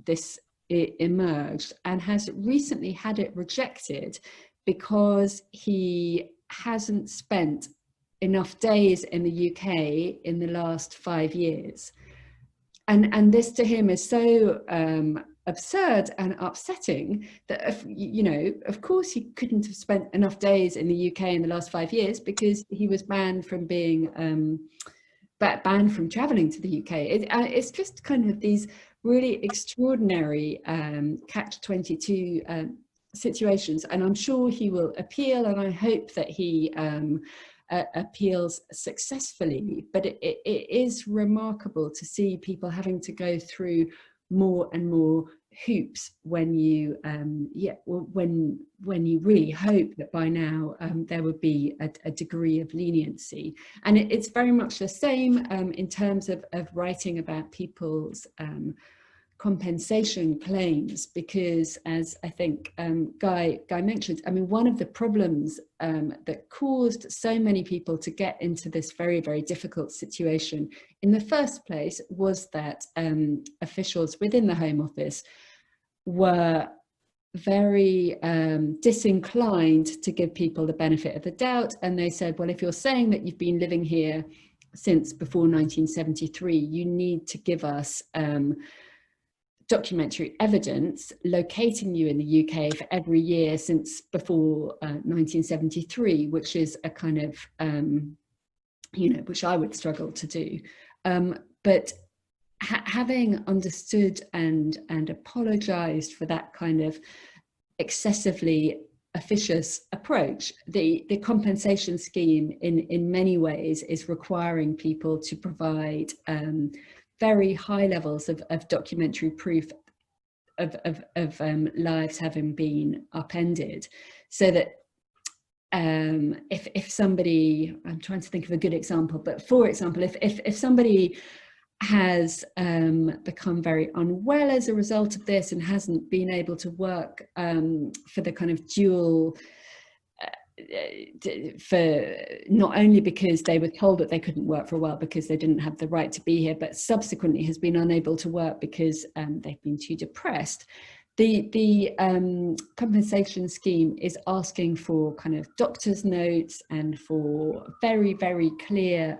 this emerged, and has recently had it rejected because he hasn't spent enough days in the UK in the last 5 years. And this to him is so absurd and upsetting that, you know, of course he couldn't have spent enough days in the UK in the last 5 years, because he was banned from being banned from traveling to the UK. It's just kind of these really extraordinary catch-22 situations, and I'm sure he will appeal, and I hope that he appeals successfully. But it is remarkable to see people having to go through more and more hoops when you when you really hope that by now there would be a degree of leniency. And it's very much the same in terms of writing about people's compensation claims, because, as I think Guy mentioned, I mean, one of the problems that caused so many people to get into this very, very difficult situation in the first place was that officials within the Home Office were very disinclined to give people the benefit of the doubt, and they said, well, if you're saying that you've been living here since before 1973, you need to give us documentary evidence locating you in the UK for every year since before 1973, which is a kind of, you know, which I would struggle to do. But having understood and apologized for that kind of excessively officious approach, the compensation scheme in many ways is requiring people to provide very high levels of documentary proof of lives having been upended, so that if somebody, I'm trying to think of a good example, but for example, if somebody has become very unwell as a result of this and hasn't been able to work for the kind of dual, for not only because they were told that they couldn't work for a while because they didn't have the right to be here, but subsequently has been unable to work because they've been too depressed, the compensation scheme is asking for kind of doctor's notes and for very, very clear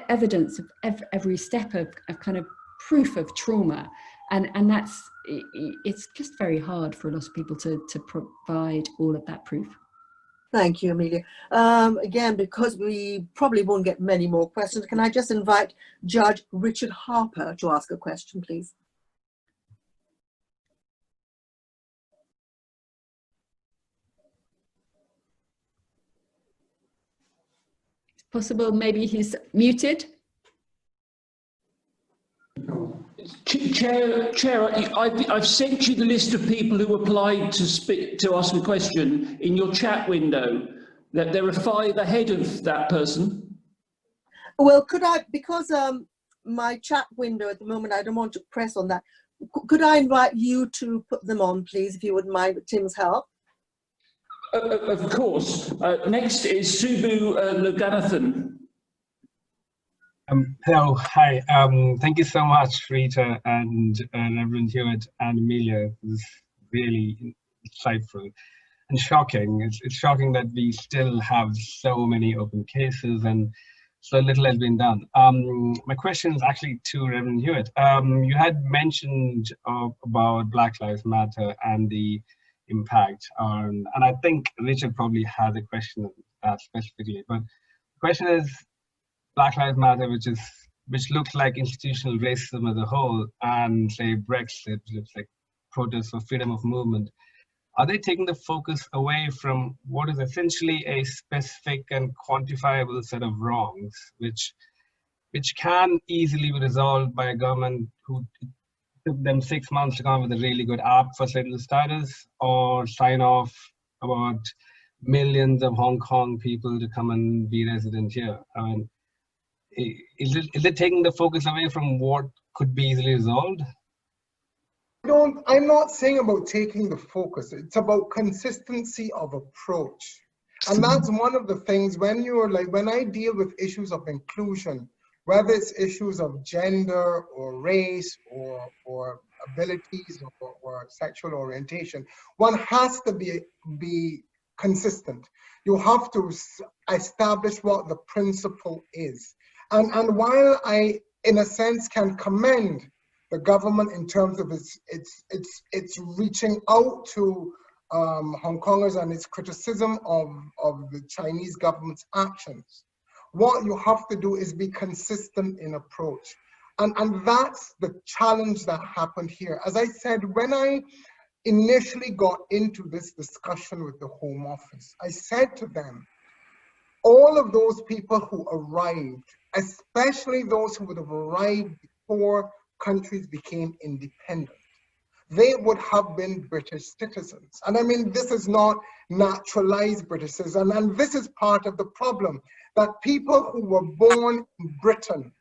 evidence of every step of kind of proof of trauma. And it's just very hard for a lot of people to provide all of that proof. Thank you, Amelia. Again, because we probably won't get many more questions, can I just invite Judge Richard Harper to ask a question, please? It's possible maybe he's muted. Chair, I've sent you the list of people who applied to ask a question in your chat window. That there are 5 ahead of that person. Well, could I, because my chat window at the moment, I don't want to press on that. Could I invite you to put them on, please, if you wouldn't mind, with Tim's help? Of course. Next is Subu Loganathan. Hello, hi. Thank you so much, Rita and Reverend Hewitt and Amelia. It was really insightful and shocking. It's shocking that we still have so many open cases and so little has been done. My question is actually to Reverend Hewitt. You had mentioned about Black Lives Matter and the impact on, and I think Richard probably has a question on that specifically, but the question is, Black Lives Matter, which looks like institutional racism as a whole, and say Brexit, which looks like protests for freedom of movement, are they taking the focus away from what is essentially a specific and quantifiable set of wrongs, which can easily be resolved by a government who took them 6 months to come up with a really good app for citizen status, or sign off about millions of Hong Kong people to come and be resident here? I mean, is it taking the focus away from what could be easily resolved? I'm not saying about taking the focus. It's about consistency of approach. And that's one of the things when I deal with issues of inclusion, whether it's issues of gender or race or abilities or sexual orientation, one has to be consistent. You have to establish what the principle is. And while I, in a sense, can commend the government in terms of its reaching out to Hong Kongers and its criticism of the Chinese government's actions, what you have to do is be consistent in approach. And that's the challenge that happened here. As I said, when I initially got into this discussion with the Home Office, I said to them, all of those people who arrived, especially those who would have arrived before countries became independent, they would have been British citizens. And I mean, this is not naturalized British citizens. And this is part of the problem, that people who were born in Britain,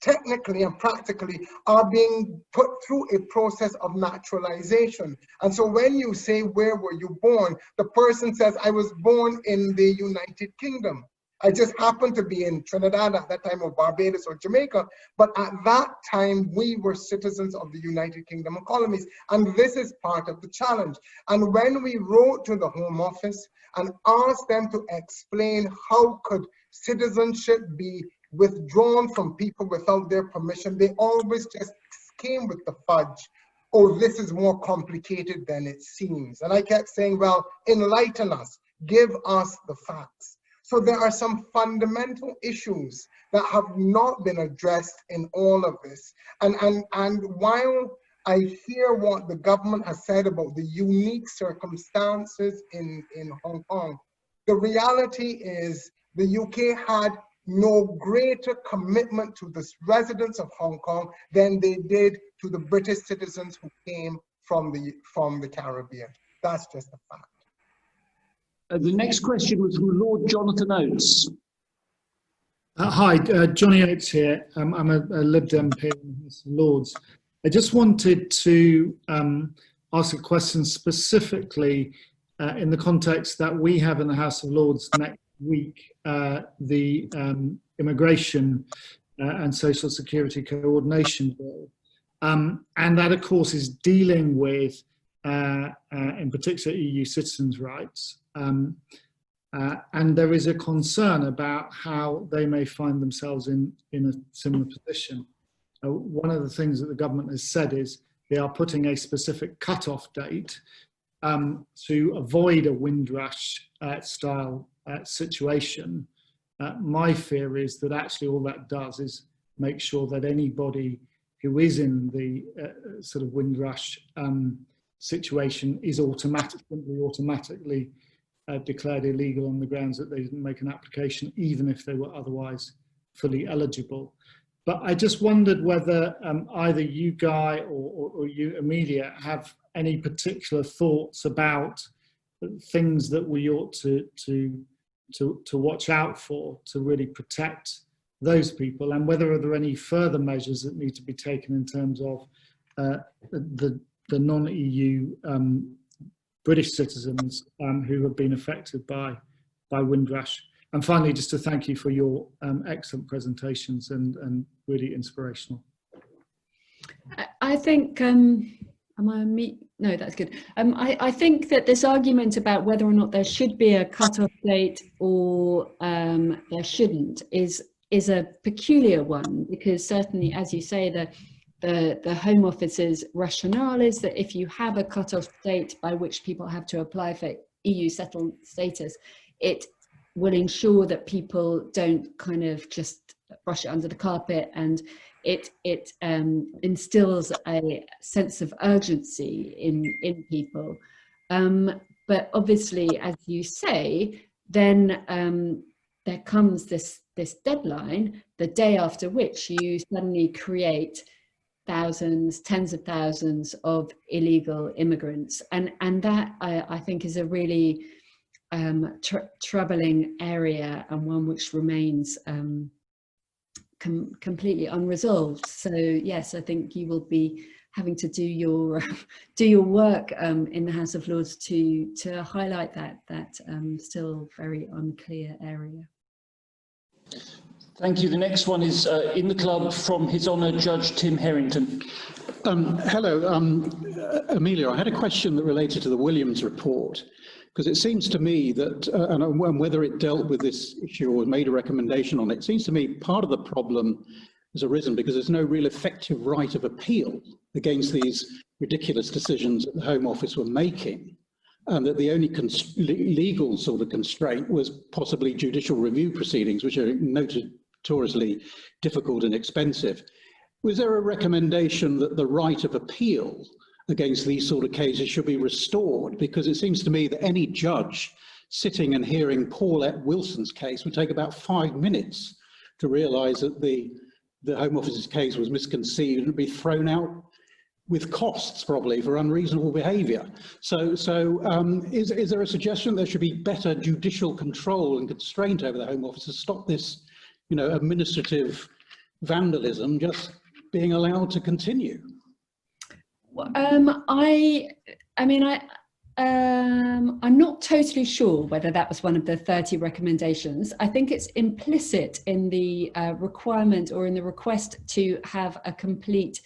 technically and practically, are being put through a process of naturalization. And so when you say, where were you born? The person says, I was born in the United Kingdom. I just happened to be in Trinidad at that time, or Barbados or Jamaica, but at that time we were citizens of the United Kingdom and colonies, and this is part of the challenge. And when we wrote to the Home Office and asked them to explain how could citizenship be withdrawn from people without their permission, they always just came with the fudge. Oh, this is more complicated than it seems. And I kept saying, well, enlighten us, give us the facts. So there are some fundamental issues that have not been addressed in all of this. And while I hear what the government has said about the unique circumstances in Hong Kong, the reality is the UK had no greater commitment to the residents of Hong Kong than they did to the British citizens who came from the Caribbean. That's just a fact. The next question was from Lord Jonathan Oates. Hi, Johnny Oates here. I'm a Lib Dem MP in the House of Lords. I just wanted to ask a question specifically in the context that we have in the House of Lords next week, the Immigration and Social Security Coordination Bill. And that, of course, is dealing with in particular EU citizens' rights. And there is a concern about how they may find themselves in a similar position. One of the things that the government has said is they are putting a specific cut-off date to avoid a Windrush style situation. My fear is that actually all that does is make sure that anybody who is in the sort of Windrush situation is automatically declared illegal on the grounds that they didn't make an application, even if they were otherwise fully eligible. But I just wondered whether either you, Guy, or you, Amelia, have any particular thoughts about things that we ought to watch out for to really protect those people, and whether there are any further measures that need to be taken in terms of the non-EU British citizens who have been affected by Windrush. And finally, just to thank you for your excellent presentations and really inspirational. I think, am I on mute? No, that's good. I think that this argument about whether or not there should be a cut-off date or there shouldn't is a peculiar one, because certainly, as you say, the Home Office's rationale is that if you have a cut-off date by which people have to apply for EU settled status, it will ensure that people don't kind of just brush it under the carpet, and it instills a sense of urgency in people. But obviously, as you say, then there comes this deadline, the day after which you suddenly create thousands, tens of thousands of illegal immigrants, and that I think is a really troubling area, and one which remains completely unresolved. So yes, I think you will be having to do your work in the House of Lords to highlight that still very unclear area. Thank you. The next one is in the club from His Honour Judge Tim Harrington. Hello, Amelia. I had a question that related to the Williams report, because it seems to me that, and whether it dealt with this issue or made a recommendation on it, it seems to me part of the problem has arisen because there's no real effective right of appeal against these ridiculous decisions that the Home Office were making, and that the only legal sort of constraint was possibly judicial review proceedings, which are notoriously difficult and expensive. Was there a recommendation that the right of appeal against these sort of cases should be restored? Because it seems to me that any judge sitting and hearing Paulette Wilson's case would take about 5 minutes to realise that the Home Office's case was misconceived and be thrown out with costs probably for unreasonable behaviour. So is there a suggestion there should be better judicial control and constraint over the Home Office to stop this, you know, administrative vandalism just being allowed to continue? I'm not totally sure whether that was one of the 30 recommendations. I think it's implicit in the requirement or in the request to have a complete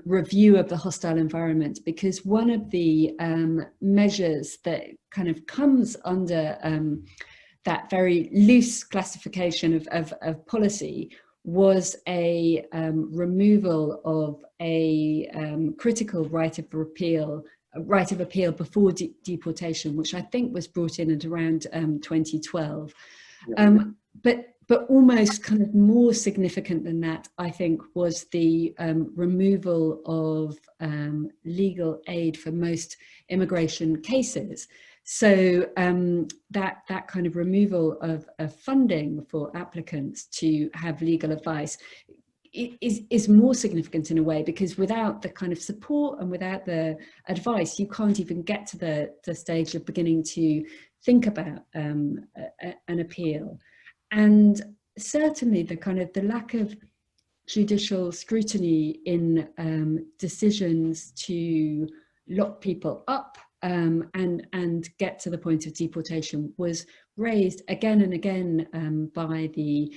review of the hostile environment, because one of the measures that kind of comes under that very loose classification of policy was a removal of a critical right of appeal before deportation, which I think was brought in at around 2012. Yeah. But almost kind of more significant than that, I think, was the removal of legal aid for most immigration cases. So that kind of removal of funding for applicants to have legal advice is more significant in a way, because without the kind of support and without the advice, you can't even get to the stage of beginning to think about an appeal. And certainly the lack of judicial scrutiny in decisions to lock people up and get to the point of deportation was raised again and again by the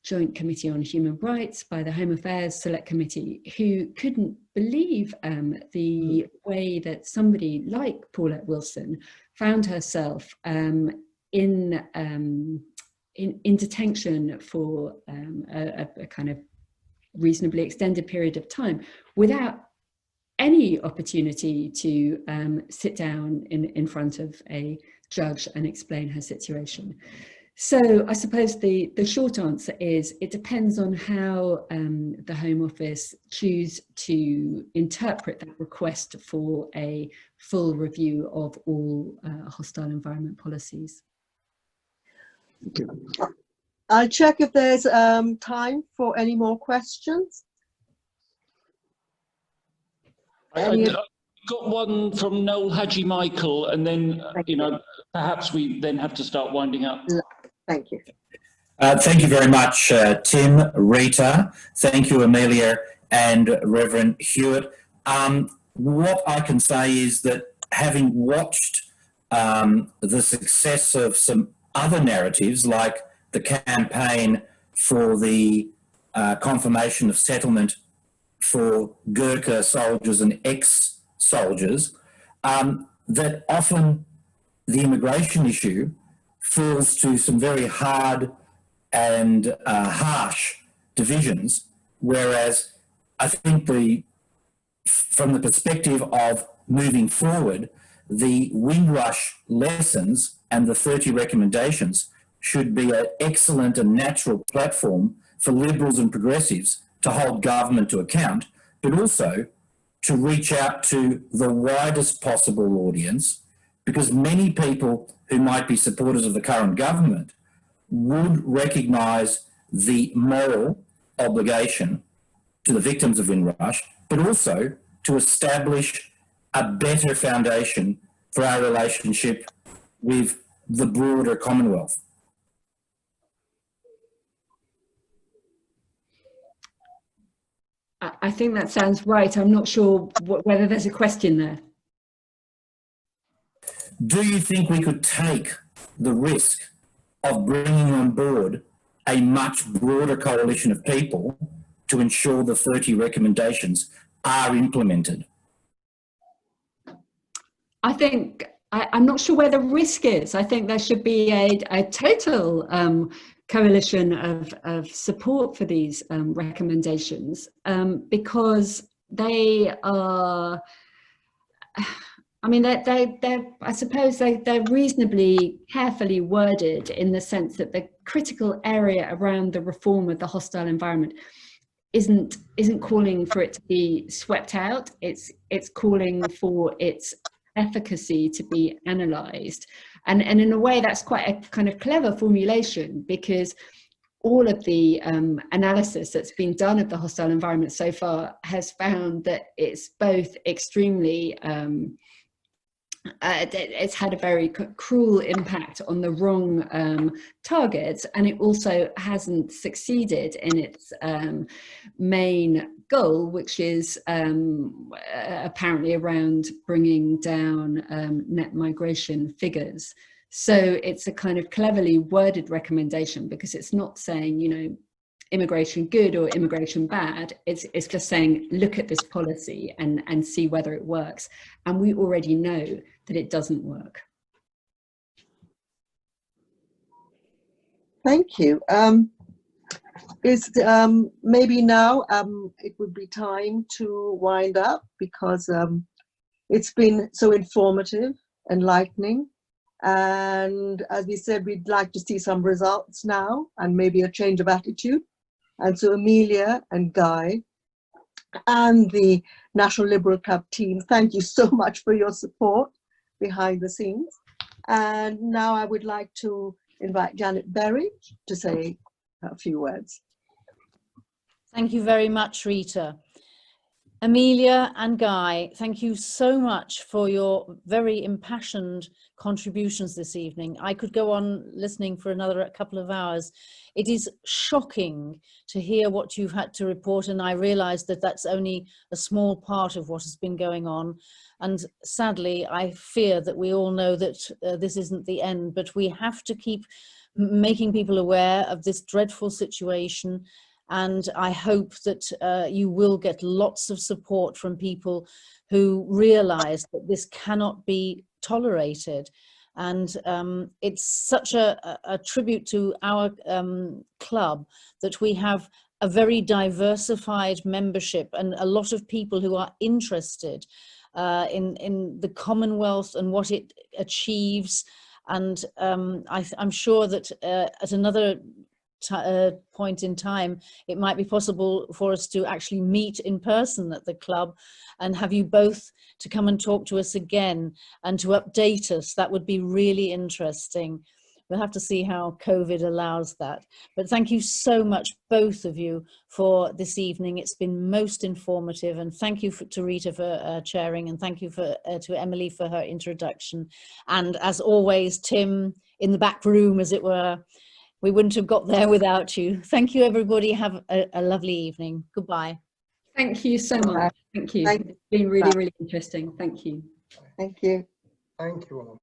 Joint Committee on Human Rights, by the Home Affairs Select Committee, who couldn't believe the way that somebody like Paulette Wilson found herself in detention for a kind of reasonably extended period of time without any opportunity to sit down in front of a judge and explain her situation. So I suppose the short answer is it depends on how the Home Office choose to interpret that request for a full review of all hostile environment policies. Thank you. I'll check if there's time for any more questions. I've got one from Noel Haji Michael, and then, perhaps we then have to start winding up. Thank you. Thank you very much, Tim, Rita. Thank you, Amelia and Reverend Hewitt. What I can say is that having watched the success of some other narratives, like the campaign for the confirmation of settlement for Gurkha soldiers and ex-soldiers, that often the immigration issue falls to some very hard and harsh divisions, whereas I think from the perspective of moving forward, the Windrush lessons and the 30 recommendations should be an excellent and natural platform for Liberals and Progressives to hold government to account, but also to reach out to the widest possible audience, because many people who might be supporters of the current government would recognise the moral obligation to the victims of Windrush, but also to establish a better foundation for our relationship with the broader Commonwealth. I think that sounds right. I'm not sure whether there's a question there. Do you think we could take the risk of bringing on board a much broader coalition of people to ensure the 30 recommendations are implemented? I think, I'm not sure where the risk is. I think there should be a total coalition of support for these recommendations, because they are, I mean, I suppose they're reasonably carefully worded, in the sense that the critical area around the reform of the hostile environment isn't calling for it to be swept out. It's calling for its efficacy to be analysed, and in a way that's quite a kind of clever formulation, because all of the analysis that's been done of the hostile environment so far has found that it's both extremely it's had a very cruel impact on the wrong targets, and it also hasn't succeeded in its main goal, which is apparently around bringing down net migration figures. So it's a kind of cleverly worded recommendation, because it's not saying, immigration good or immigration bad. It's just saying, look at this policy and see whether it works. And we already know that it doesn't work. Thank you. Maybe now it would be time to wind up, because it's been so informative, enlightening, and as we said, we'd like to see some results now and maybe a change of attitude. And so Amelia and Guy and the National Liberal Club team, thank you so much for your support behind the scenes. And now I would like to invite Janet Berridge to say a few words. Thank you very much, Rita. Amelia and Guy, thank you so much for your very impassioned contributions this evening. I could go on listening for another couple of hours. It is shocking to hear what you've had to report, and I realise that that's only a small part of what has been going on. And sadly, I fear that we all know that this isn't the end, but we have to keep making people aware of this dreadful situation. And I hope that you will get lots of support from people who realize that this cannot be tolerated. And it's such a tribute to our club that we have a very diversified membership and a lot of people who are interested in the Commonwealth and what it achieves. And I'm sure that at another point in time, it might be possible for us to actually meet in person at the club and have you both to come and talk to us again and to update us. That would be really interesting. We'll have to see how COVID allows that. But thank you so much, both of you, for this evening. It's been most informative, and thank you to Rita for chairing, and thank you to Emily for her introduction. And as always, Tim in the back room, as it were. We wouldn't have got there without you. Thank you, everybody. Have a lovely evening. Goodbye. Thank you so much. Thank you. It's been really, really interesting. Thank you. Thank you. Thank you all.